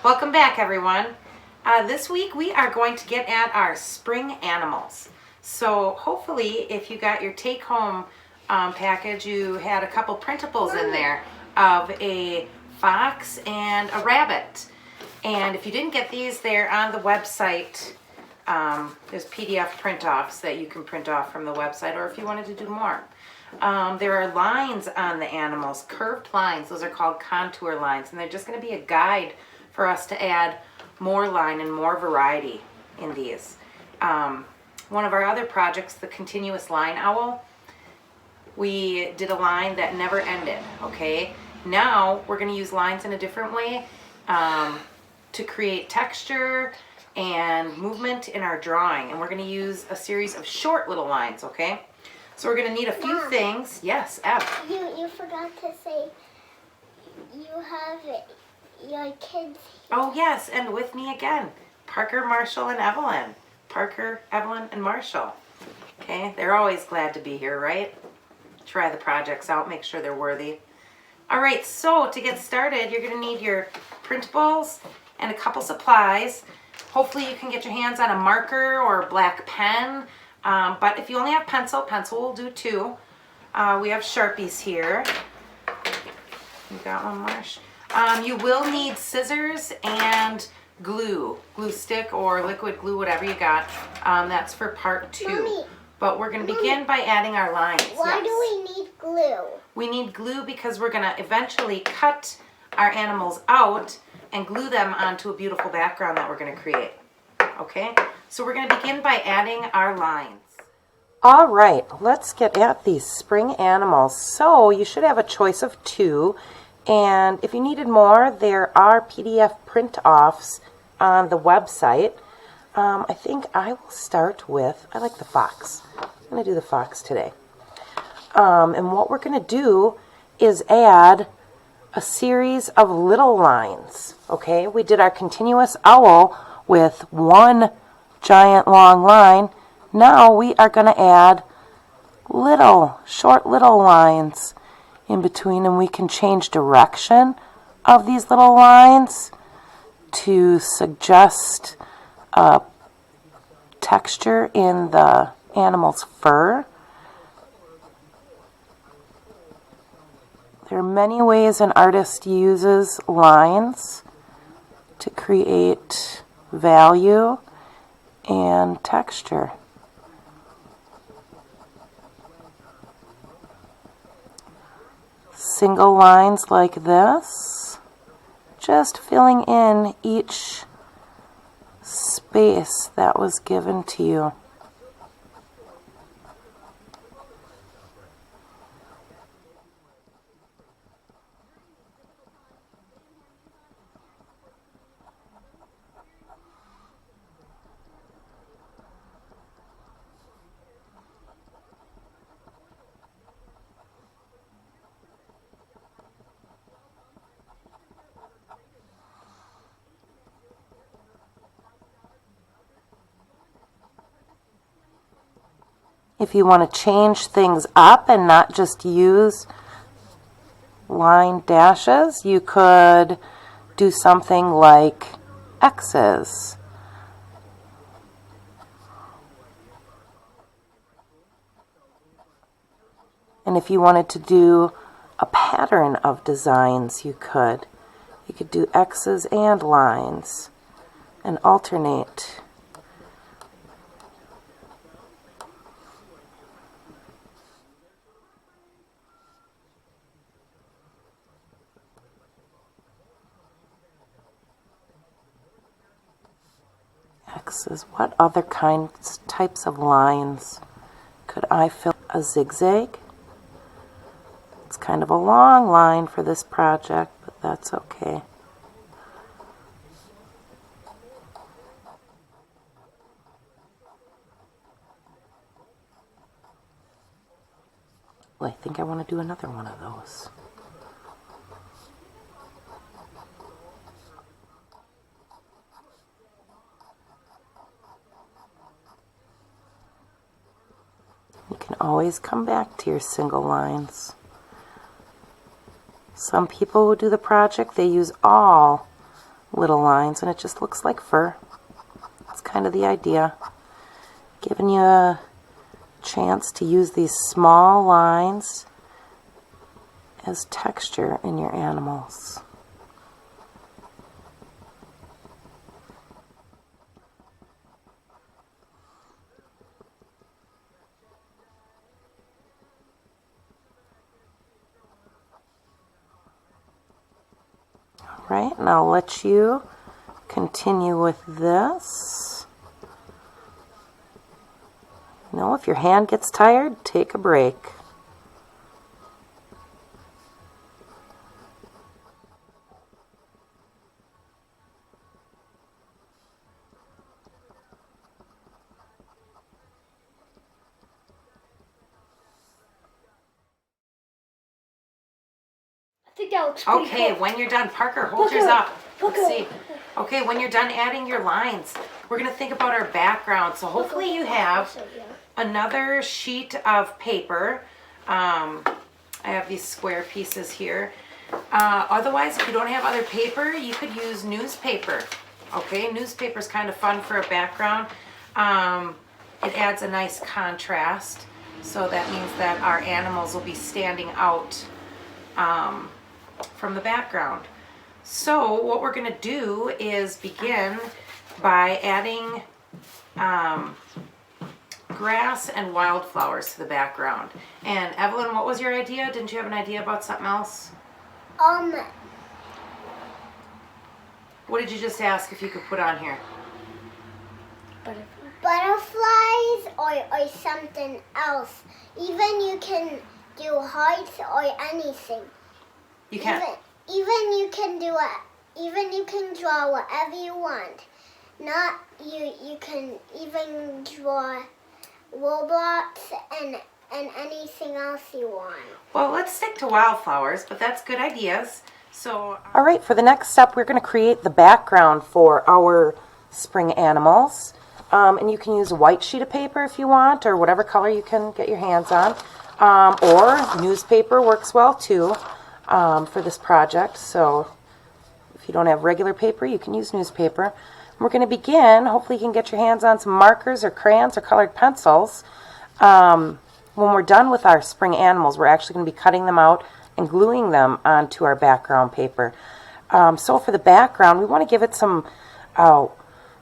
Welcome back, everyone. This week we are going to get at our spring animals. So hopefully if you got your take-home package, you had a couple printables in there of a fox and a rabbit. And if you didn't get these, they're on the website. There's PDF print-offs that you can print off from the website, or if you wanted to do more. There are lines on the animals, curved lines. Those are called contour lines, and they're just going to be a guide for us to add more line and more variety in these. One of our other projects, the continuous line owl, we did a line that never ended, okay? Now we're going to use lines in a different way to create texture and movement in our drawing, and we're going to use a series of short little lines, okay? So we're going to need a few things. Yes, Ev. You forgot to say you have your kids. Oh yes, and with me again, Parker, Marshall, and Evelyn. Parker, Evelyn, and Marshall. Okay, they're always glad to be here, right? Try the projects out, make sure they're worthy. All right, so to get started, you're going to need your printables and a couple supplies. Hopefully you can get your hands on a marker or a black pen. But if you only have pencil will do too. We have Sharpies here. You got one, Marsh? You will need scissors and glue stick or liquid glue, whatever you got. That's for part 2. Mommy, but we're going to begin by adding our lines. Why do we need glue? We need glue because we're going to eventually cut our animals out and glue them onto a beautiful background that we're going to create. Okay? So we're going to begin by adding our lines. All right, let's get at these spring animals. So you should have a choice of 2. And if you needed more, there are PDF print-offs on the website. I think I will start with, I like the fox. I'm going to do the fox today. And what we're going to do is add a series of little lines. Okay, we did our continuous owl with one giant long line. Now we are going to add short little lines in between, and we can change direction of these little lines to suggest texture in the animal's fur. There are many ways an artist uses lines to create value and texture. Single lines like this, just filling in each space that was given to you. If you want to change things up and not just use line dashes, you could do something like X's. And if you wanted to do a pattern of designs, you could. You could do X's and lines and alternate. X's. What other types of lines could I fill? A zigzag. It's kind of a long line for this project, but that's okay. Well, I think I want to do another one of those. You can always come back to your single lines. Some people who do the project, they use all little lines, and it just looks like fur. That's kind of the idea. Giving you a chance to use these small lines as texture in your animals. Right, and I'll let you continue with this. You know, if your hand gets tired, take a break. I think that looks pretty Okay, cool. when you're done, Parker, hold yours up. Let's see. Okay, when you're done adding your lines, we're going to think about our background. So hopefully you have another sheet of paper. I have these square pieces here. Otherwise, if you don't have other paper, you could use newspaper. Okay, newspaper is kind of fun for a background. It adds a nice contrast. So that means that our animals will be standing out from the background. So what we're going to do is begin by adding grass and wildflowers to the background. And Evelyn, what was your idea? Didn't you have an idea about something else? What did you just ask if you could put on here? Butterflies or something else. Even you can do hearts or anything. You can. Even you can do it. Even you can draw whatever you want. Not you. You can even draw Roblox and anything else you want. Well, let's stick to wildflowers, but that's good ideas. So, all right, for the next step, we're going to create the background for our spring animals. And you can use a white sheet of paper if you want, or whatever color you can get your hands on. Or newspaper works well too for this project. So if you don't have regular paper, you can use newspaper. We're going to begin. Hopefully you can get your hands on some markers or crayons or colored pencils. When we're done with our spring animals, we're actually going to be cutting them out and gluing them onto our background paper. So for the background, we want to give it some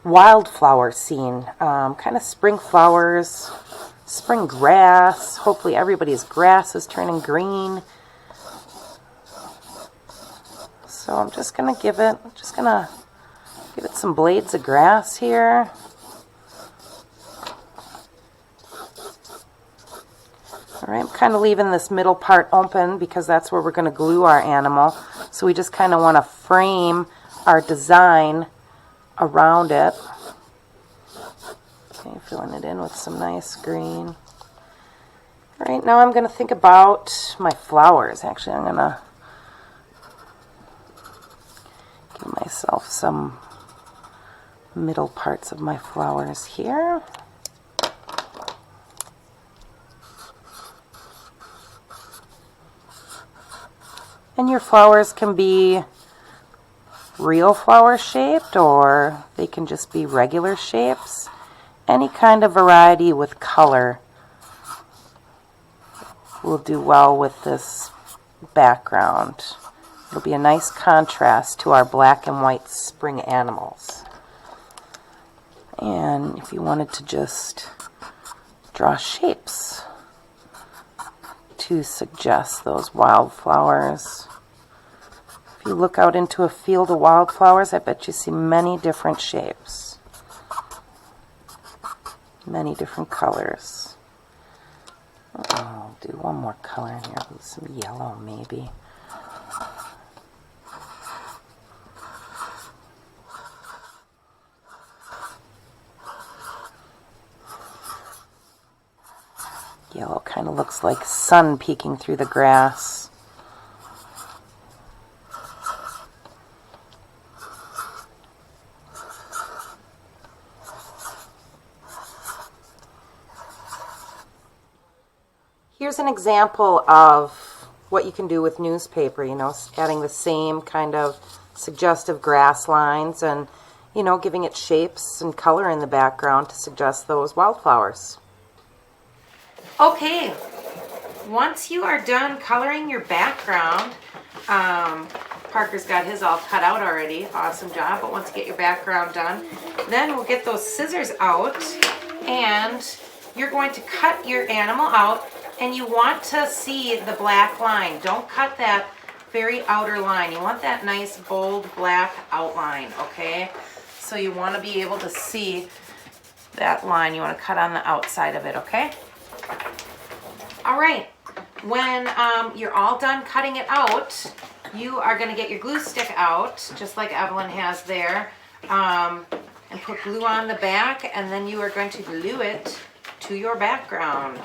wildflower scene, kind of spring flowers, spring grass. Hopefully everybody's grass is turning green. So I'm just going to give it some blades of grass here. All right, I'm kind of leaving this middle part open because that's where we're going to glue our animal. So we just kind of want to frame our design around it. Okay, filling it in with some nice green. All right, now I'm going to think about my flowers. Actually, I'm going to give myself some middle parts of my flowers here. And your flowers can be real flower shaped, or they can just be regular shapes. Any kind of variety with color will do well with this background. It'll be a nice contrast to our black and white spring animals. And if you wanted to just draw shapes to suggest those wildflowers. If you look out into a field of wildflowers, I bet you see many different shapes. Many different colors. I'll do one more color in here with some yellow maybe. Yellow kind of looks like sun peeking through the grass. Here's an example of what you can do with newspaper, you know, adding the same kind of suggestive grass lines and, you know, giving it shapes and color in the background to suggest those wildflowers. Okay, once you are done coloring your background, Parker's got his all cut out already. Awesome job. But once you get your background done, then we'll get those scissors out and you're going to cut your animal out, and you want to see the black line. Don't cut that very outer line. You want that nice bold black outline, okay? So you want to be able to see that line. You want to cut on the outside of it, okay? All right. When you're all done cutting it out, you are going to get your glue stick out, just like Evelyn has there, and put glue on the back, and then you are going to glue it to your background.